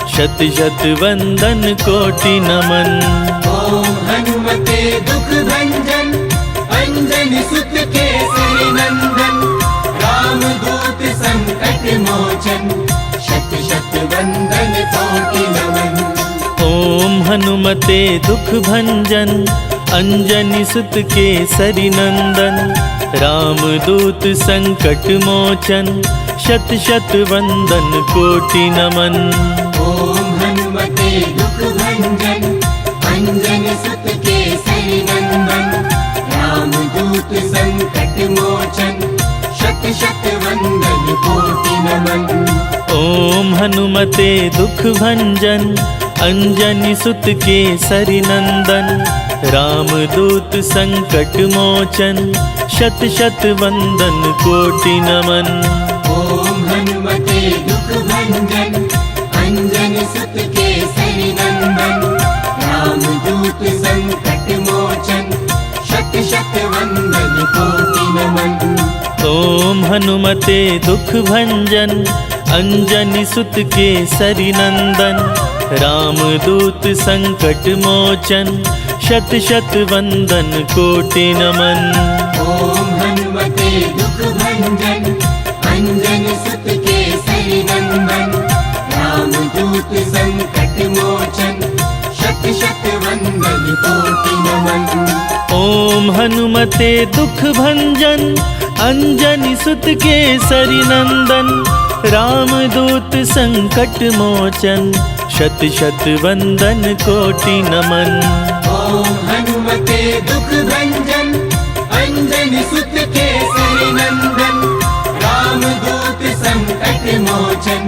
शत शत वंदन कोटि नमन। ओम हनुमते दुख भंजन अंजनी सुत केसरी नंदन रामदूत संकट मोचन शत शत वंदन कोटि नमन। ओम हनुमते दुख भंजन अंजनी सुत केसरी नंदन रामदूत संकट मोचन शत शत वंदन कोटि नमन। ओम हनुमते दुख भंजन अंजनी सुत केसरी नंदन रामदूत संकट मोचन शत शत वंदन कोटि नमन। ओम हनुमते दुख भंजन अंजनी सुत केसरी नंदन रामदूत संकट मोचन शत शत वंदन कोटि नमन। ओम हनुमते दुख भंजन अंजनी सुत केसरी नंदन रामदूत संकट मोचन शत शत वंदन कोटि नमन। ओम हनुमते दुख भंजन अंजनी सुत केसरी नंदन रामदूत संकट मोचन शत शत वंदन कोटि नमन। ओम हनुमते दुख भंजन अंजनी सुत केसरी नंदन रामदूत संकट मोचन शत शत वंदन कोटि नमन। ओम हनुमते दुख भंजन अंजनी सुत केसरी नंदन रामदूत संकट मोचन शत शत वंदन कोटि नमन। ओम हनुमते दुख भंजन अंजनी सुत केसरी नंदन रामदूत संकट मोचन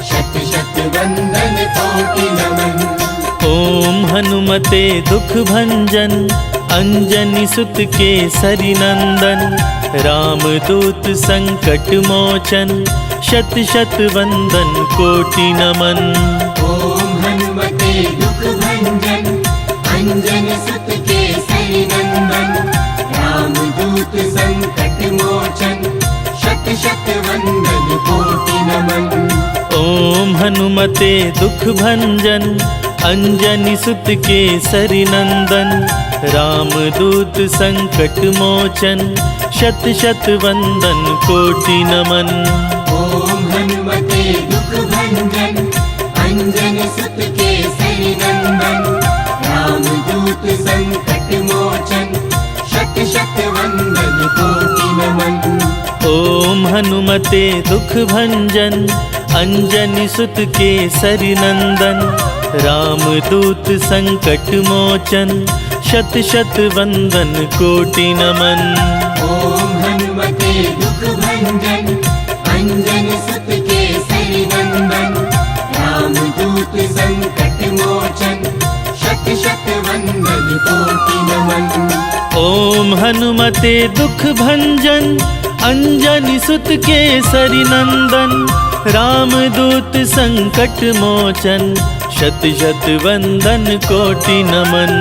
शत शत वंदन कोटि नमन। ओम हनुमते दुख भंजन अंजनी सुत केसरी नंदन रामदूत संकट मोचन शत शत वंदन कोटि नमन। ओम हनुमते दुख भंजन अंजनी सुत केसरी नंदन रामदूत संकट मोचन शत शत वंदन कोटि नमन। ओम हनुमते दुख भंजन अंजनी सुत केसरी नंदन रामदूत संकट मोचन शत शत वंदन कोटि नमन। ओम हनुमते दुख भंजन अंजनी सुत केसरी नंदन रामदूत संकट मोचन शत शत वंदन कोटि नमन। ओम हनुमते दुख भंजन अंजनी सुत केसरी नंदन रामदूत संकट मोचन शत शत वंदन कोटि नमन। ओम हनुमते दुख भंजन अंजनी सुत केसरी नंदन रामदूत संकट मोचन शत शत वंदन कोटि नमन। ओम हनुमते दुख भंजन अंजनी सुत केसरी नंदन रामदूत संकट मोचन शत शत वंदन कोटि नमन।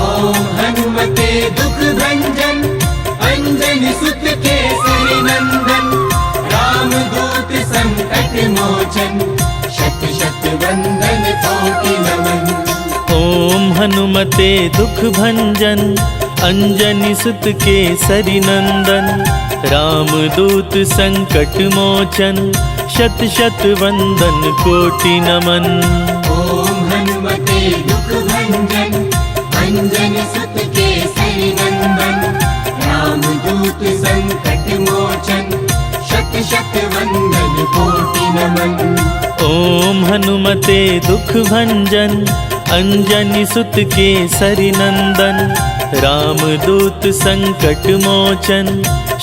ओम हनुमते दुख भंजन अंजनी सुत केसरी नंदन रामदूत संकट मोचन शत शत वंदन कोटि नमन। ओम हनुमते दुख भंजन अंजनी सुत केसरी नंदन रामदूत संकट मोचन शत शत वंदन कोटि नमन। ओम हनुमते दुख भंजन अंजनी सुत केसरी नंदन रामदूत संकट मोचन शत शत वंदन कोटि नमन। ओम हनुमते दुख भंजन अंजनी सुत केसरी नंदन रामदूत संकट मोचन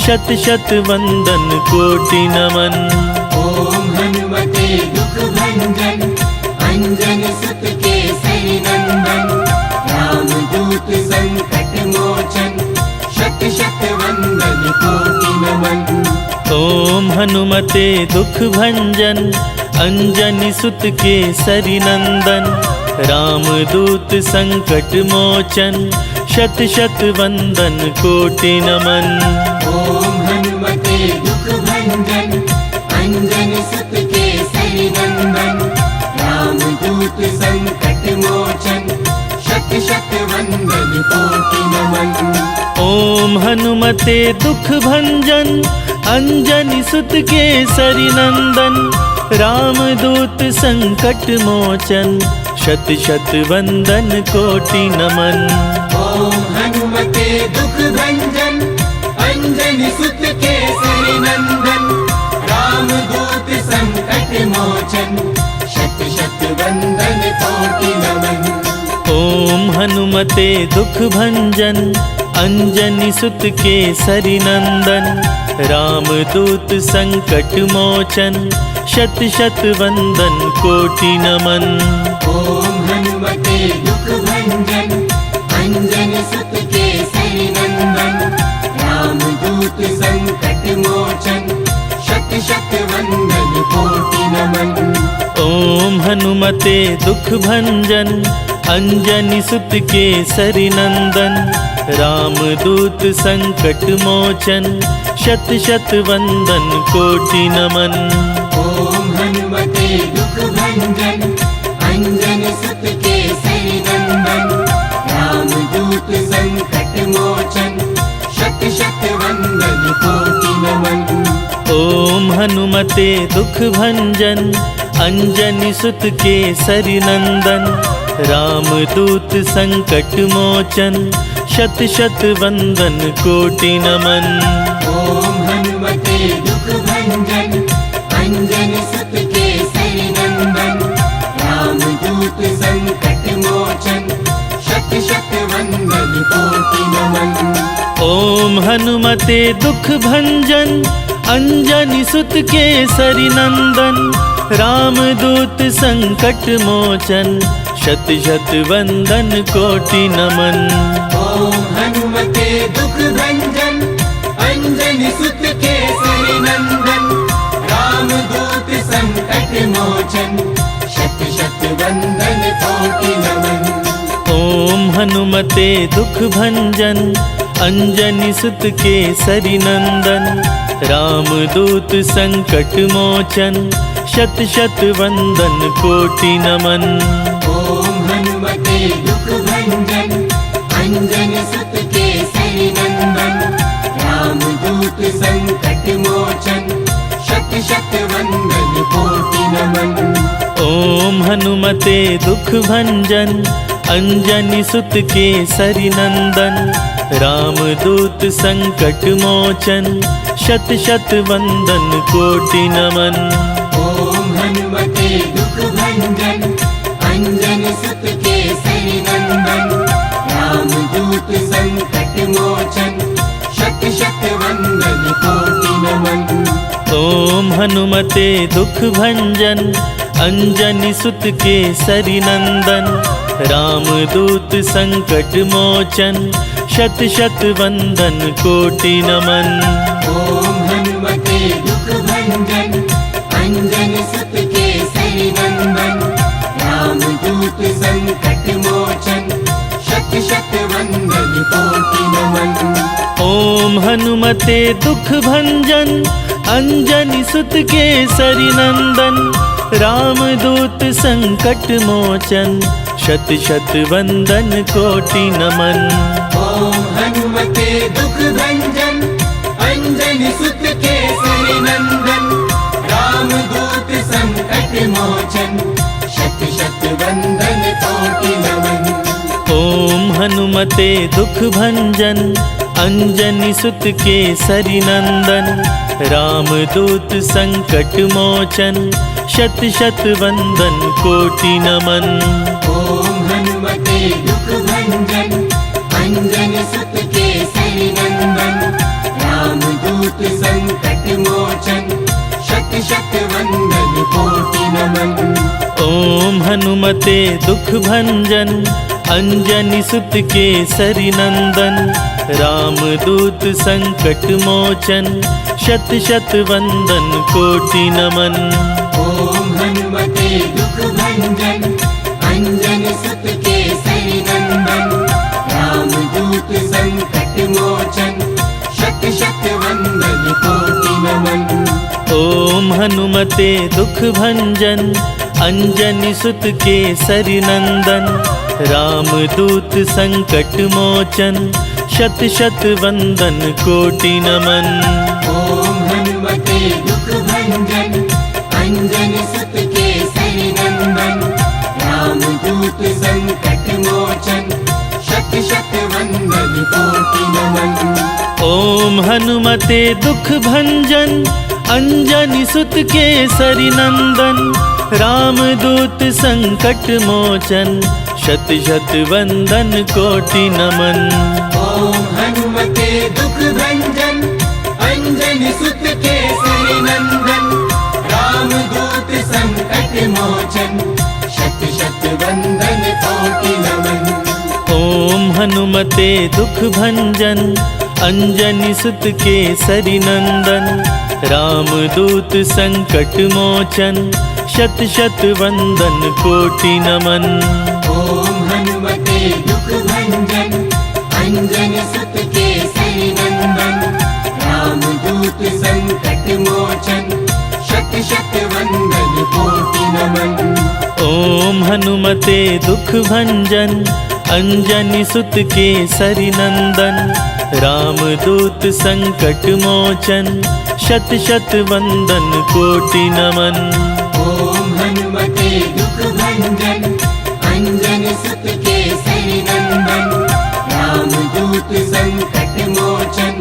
शत शत वंदन कोटि नमन। ओम हनुमते दुख भंजन अंजनी सुत केसरी नंदन रामदूत संकट मोचन शत शत वंदन कोटि नमन। ओम हनुमते दुख भंजन अंजनी सुत केसरी नंदन रामदूत संकट मोचन शत शत वंदन कोटि नमन। ओम हनुमते दुख भंजन अंजनी सुत केसरी नंदन रामदूत संकट मोचन शत शत वंदन कोटि नमन। ओम हनुमते दुख भंजन अंजनी सुत केसरी नंदन रामदूत संकट मोचन शत शत वंदन कोटि नमन। ओम हनुमते दुख भंजन अंजनी सुत केसरी नंदन रामदूत संकट मोचन शत शत वंदन कोटि नमन। ओम हनुमते दुख भंजन अंजनी सुत केसरी नंदन रामदूत संकट मोचन शत शत वंदन कोटि नमन। ओम हनुमते दुख भंजन अंजनी सुत केसरी नंदन रामदूत संकट मोचन शत शत वंदन कोटि नमन। ओम हनुमते दुख भंजन अंजनी सुत केसरी नंदन रामदूत संकट मोचन शत शत वंदन कोटि नमन। ओम हनुमते दुख भंजन अंजनी सुत केसरी नंदन रामदूत संकट मोचन शत शत वंदन कोटि नमन। ओम हनुमते दुख भंजन अंजनी सुत केसरी नंदन रामदूत संकट मोचन शत शत वंदन कोटि नमन। ओम हनुमते दुख भंजन अंजनी सुत केसरी नंदन रामदूत ओम हनुमते दुख भंजन अंजनी सुत केसरी नंदन रामदूत संकट मोचन शत शत वंदन कोटि नमन। ओम हनुमते दुख भंजन अंजनी सुत केसरी नंदन रामदूत संकट मोचन शत शत वंदन कोटि नमन। ओम हनुमते दुख भंजन अंजनी सुत केसरी नंदन रामदूत संकट मोचन शत शत वंदन कोटि नमन। ओम हनुमते दुख भंजन अंजनी सुत केसरी नंदन रामदूत संकट मोचन शत शत वंदन कोटि नमन। ओम हनुमते दुख भंजन अंजनी सुत केसरी नंदन रामदूत संकट मोचन शत शत वंदन कोटि नमन। ओम हनुमते दुख भंजन अंजनी सुत केसरी नंदन रामदूत संकट मोचन शत शत वंदन कोटि नमन। ओम हनुमते दुख भंजन अंजनी सुत केसरी नंदन रामदूत संकट मोचन शत शत वंदन कोटि नमन। ओम हनुमते दुख भंजन अंजनी सुत केसरी नंदन रामदूत संकट मोचन शत शत वंदन कोटि नमन। ओम हनुमते दुख भंजन अंजनी सुत केसरी नंदन रामदूत संकट मोचन शत शत वंदन कोटि नमन। ओम हनुमते दुख भंजन अंजनी सुत केसरी नंदन रामदूत संकट मोचन शत शत वंदन कोटि नमन। ओम हनुमते दुख भंजन अंजनी सुत केसरी नंदन रामदूत संकट मोचन शत शत वंदन कोटि नमन। ओम हनुमते दुख भंजन अंजनी सुत केसरी नंदन रामदूत संकट मोचन शत शत वंदन कोटि नमन। ओम हनुमते दुख भंजन अंजनी सुत केसरी नंदन रामदूत संकट मोचन शत शत वंदन कोटि नमन। ओम हनुमते दुख भंजन अंजनी सुत केसरी नंदन रामदूत संकट मोचन शत शत वंदन कोटि नमन। ओम हनुमते दुख भंजन अंजनी सुत केसरी नंदन रामदूत संकट मोचन शत शत वंदन कोटि नमन। ओम हनुमते दुख भंजन अंजनी सुत केसरी नंदन रामदूत संकट मोचन शत शत वंदन कोटि नमन। ओम हनुमते दुख भंजन अंजनी सुत केसरी नंदन रामदूत संकट मोचन शत शत वंदन कोटि नमन। ओम हनुमते दुख भंजन अंजनी सुत केसरी नंदन रामदूत संकट मोचन शत शत वंदन कोटि नमन। ओम हनुमते दुख भंजन अंजनी सुत केसरी नंदन रामदूत संकट मोचन शत शत वंदन कोटि नमन। ओम हनुमते दुख भंजन अंजनी सुत केसरी नंदन रामदूत संकट मोचन शत शत वंदन कोटि नमन। ओम हनुमते दुख भंजन अंजनी सुत केसरी नंदन रामदूत संकट मोचन शत शत वंदन कोटि नमन। ओम हनुमते दुख भंजन अंजनी सुत केसरी नंदन रामदूत संकट मोचन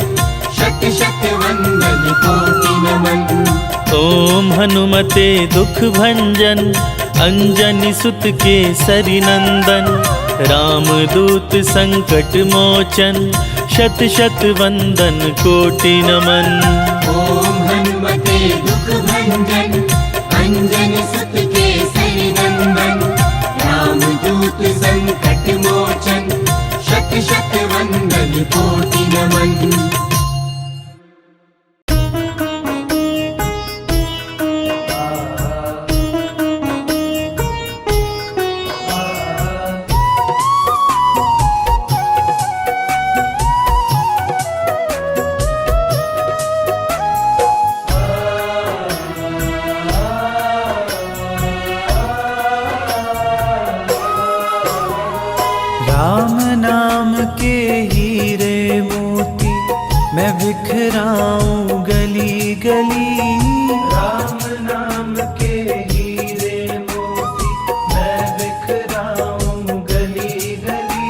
शत शत वंदन कोटि नमन। ओम हनुमते दुख भंजन अंजनी सुत केसरी नंदन रामदूत संकट मोचन शत शत वंदन कोटि नमन। ओम हनुमते दुख भंजन अंजन सुत केसरी नंदन। रामदूत संकट मोचन शत शत वंदन कोटि नमन। राम नाम के हीरे मोती मैं बिखराऊं गली गली। राम नाम के हीरे मोती मैं बिखराऊं गली गली।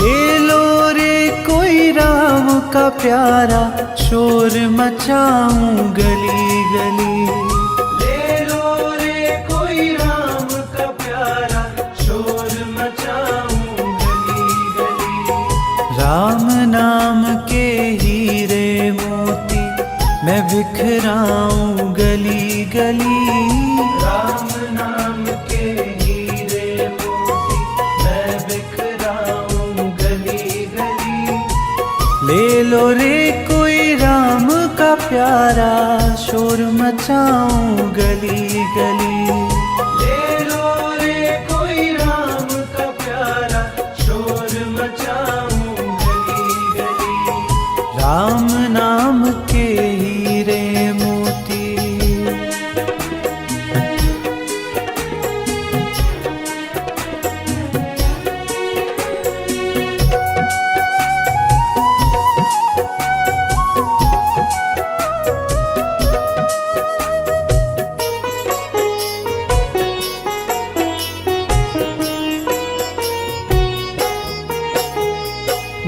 ले लो रे कोई राम का प्यारा शोर मचाऊं गली गली। ले लो रे कोई राम का प्यारा शोर मचाऊं गली गली। राम नाम के हीरे मोती मैं बिखराऊं गली गली। राम नाम के हीरे मोती मैं बिखराऊं गली गली। ले लो रे कोई राम का प्यारा शोर मचाऊं गली गली। ले लो रे कोई राम का प्यारा शोर मचाऊं गली गली। राम नाम के हीरे मोती।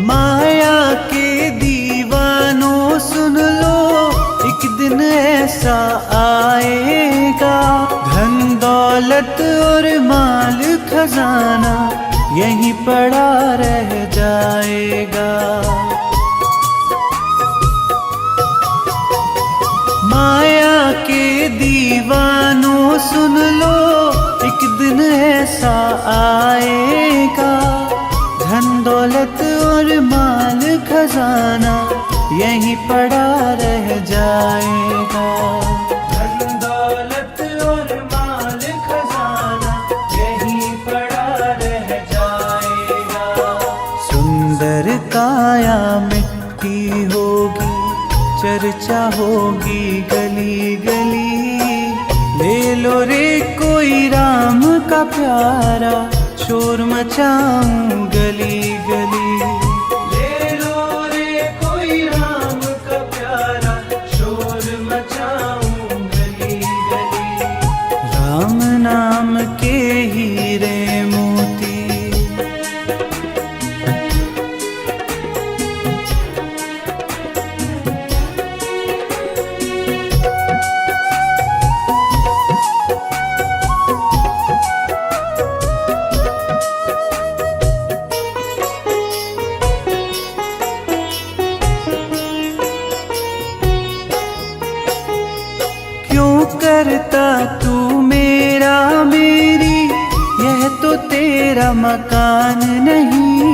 माया के दीवानों सुन लो एक दिन ऐसा आएगा। धन दौलत और माल खजाना यहीं पड़ा रह जाएगा। माया के दीवानों सुन लो एक दिन ऐसा आएगा। धन दौलत और माल खजाना यहीं पड़ा रह जाएगा। धन दौलत और माल खजाना यहीं पड़ा रह जाएगा। सुंदर काया मिट्टी होगी चर्चा होगी गली गली। ले लो रे कोई राम का प्यारा शोर मचाऊं गली गली। ले लो रे कोई राम का प्यारा शोर मचाऊं गली गली। राम नाम के हीरे मोती। करता तू मेरा मेरी यह तो तेरा मकान नहीं।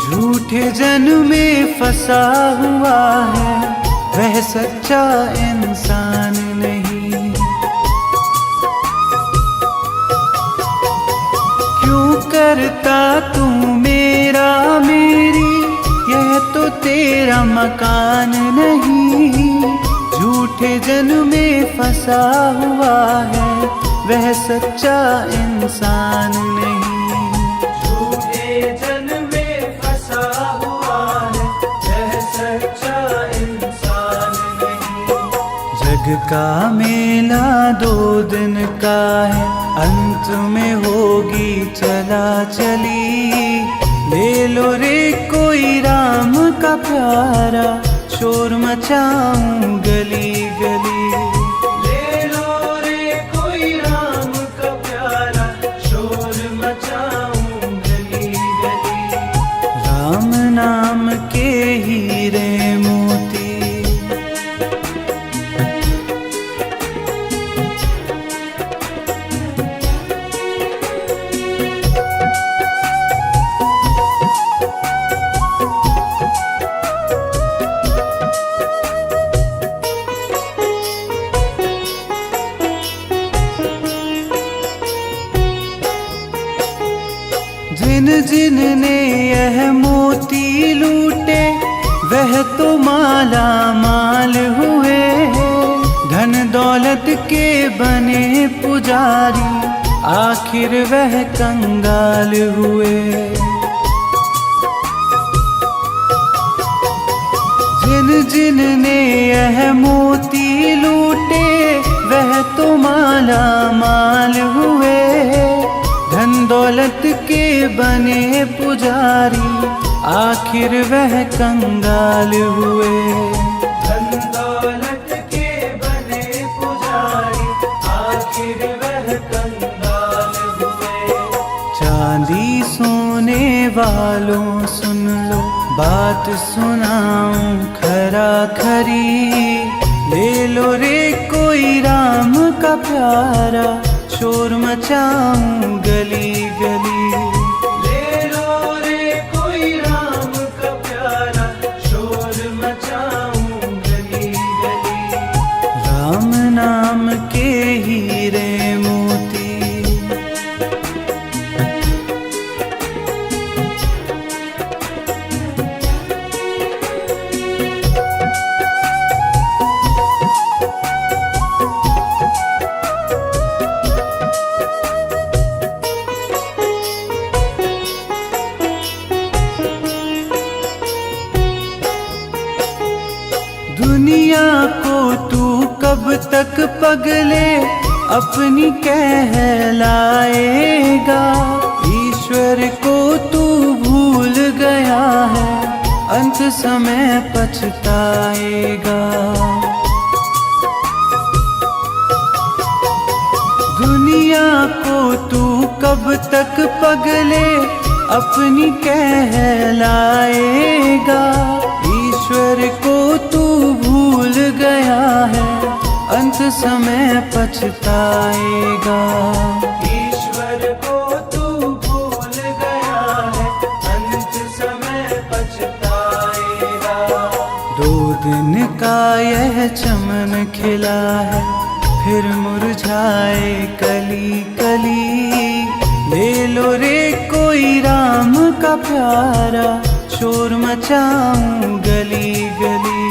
झूठे जन में फंसा हुआ है वह सच्चा इंसान नहीं। क्यों करता तू मेरा मेरी यह तो तेरा मकान नहीं। झूठे जन में फंसा हुआ है वह सच्चा इंसान नहीं। झूठे जन में फंसा हुआ है वह सच्चा इंसान नहीं। जग का मेला 2 दिन का है अंत में होगी चला चली। ले लो रे कोई राम का प्यारा शोर मचाऊं गली गली। ले लो रे कोई राम का प्यारा शोर मचाऊं गली गली। राम नाम के तो माला माल हुए, धन दौलत के बने पुजारी, आखिर वह कंगाल हुए। जिन जिन ने यह मोती लूटे, वह तो माला माल हुए, धन दौलत के बने पुजारी, आखिर वह कंगाल हुए। धन दौलत के बने पुजारी, आखिर वह कंगाल हुए। चांदी सोने वालों सुन लो, बात सुनाऊं खरा खरी, ले लो रे कोई राम का प्यारा, शोर मचाऊं गली गली। ले लो रे कोई राम का प्यारा, शोर मचाऊं गली गली। राम नाम के हीरे मोती, दुनिया को तू कब तक पगले अपनी कहलाएगा, ईश्वर को तू भूल गया है, अंत समय पछताएगा। दुनिया को तू कब तक पगले अपनी कहलाएगा, ईश्वर को तू भूल गया है, अंत समय पछताएगा। ईश्वर को तू भूल गया है, अंत समय पछताएगा। 2 दिन का यह चमन खिला है, फिर मुरझाए कली कली। ले लो रे कोई राम का प्यारा, शोर मचाऊं गली गली।